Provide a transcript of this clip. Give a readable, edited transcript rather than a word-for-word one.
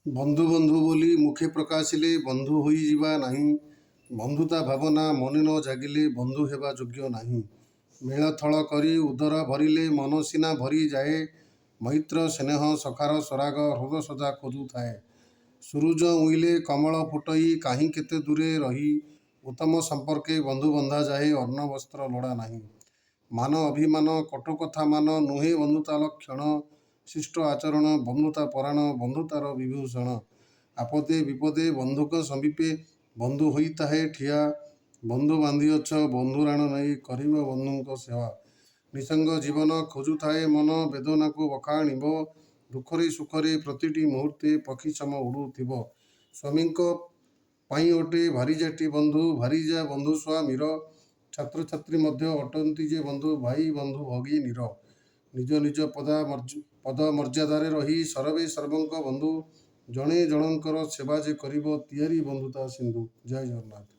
ବନ୍ଧୁ ବନ୍ଧୁ ବୋଲି ମୁଖେ ପ୍ରକାଶିଲେ ବନ୍ଧୁ ହୋଇଯିବା ନାହିଁ। ବନ୍ଧୁତା ଭାବନା ମନେ ନ ଜାଗିଲେ ବନ୍ଧୁ ହେବା ଯୋଗ୍ୟ ନାହିଁ। ମେଳଥଳ କରି ଉଦର ଭରିଲେ ମନ ସିନା ଭରି ଯାଏ। ମୈତ୍ର ସ୍ନେହ ସଖାର ସରାଗ ହୃଦ ସଦା ଖୋଜୁଥାଏ। ସୁରୁଜ ଉଇଁଲେ କମଳ ଫୁଟଇ କାହିଁ କେତେ ଦୂରେ ରହି। ଉତ୍ତମ ସମ୍ପର୍କେ ବନ୍ଧୁ ବନ୍ଧା ଯାଏ ଅନ୍ନ ବସ୍ତ୍ର ଲୋଡ଼ା ନାହିଁ। ମାନ ଅଭିମାନ କଟୁ କଥା ମାନ ନୁହେଁ ବନ୍ଧୁତା ଲକ୍ଷଣ। ଶିଷ୍ଟ ଆଚରଣ ବନ୍ଧୁତା ପରାଣ ବନ୍ଧୁତାର ବିଭୂଷଣ। ଆପଦେ ବିପଦେ ବନ୍ଧୁକ ସମୀପେ ବନ୍ଧୁ ହୋଇଥାଏ ଠିଆ। ବନ୍ଧୁ ବାନ୍ଧିଅଛ ବନ୍ଧୁ ରାଣ ନେଇ କରିବ ବନ୍ଧୁଙ୍କ ସେବା। ନିସଙ୍ଗ ଜୀବନ ଖୋଜୁଥାଏ ମନ ବେଦନାକୁ ବଖାଣିବ। ଦୁଃଖରେ ସୁଖରେ ପ୍ରତିଟି ମୁହୂର୍ତ୍ତେ ପକ୍ଷୀ ସମ ଉଡ଼ୁଥିବ। ସ୍ୱାମୀଙ୍କ ପାଇଁ ଅଟେ ଭାରିଜାଟି ବନ୍ଧୁ ଭାରିଜା ବନ୍ଧୁ ସ୍ୱାମୀର। ଛାତ୍ରଛାତ୍ରୀ ମଧ୍ୟ ଅଟନ୍ତି ଯେ ବନ୍ଧୁ ଭାଇ ବନ୍ଧୁ ଭଗିନୀର। ନିଜ ନିଜ ପଦ ମର୍ଯ୍ୟାଦାରେ ରହି ସରବେ ସର୍ବଙ୍କ ବନ୍ଧୁ। ଜଣେ ଜଣଙ୍କର ସେବା ଯେ କରିବ ତିଆରି ବନ୍ଧୁତା ସିନ୍ଧୁ। ଜୟ ଜଗନ୍ନାଥ।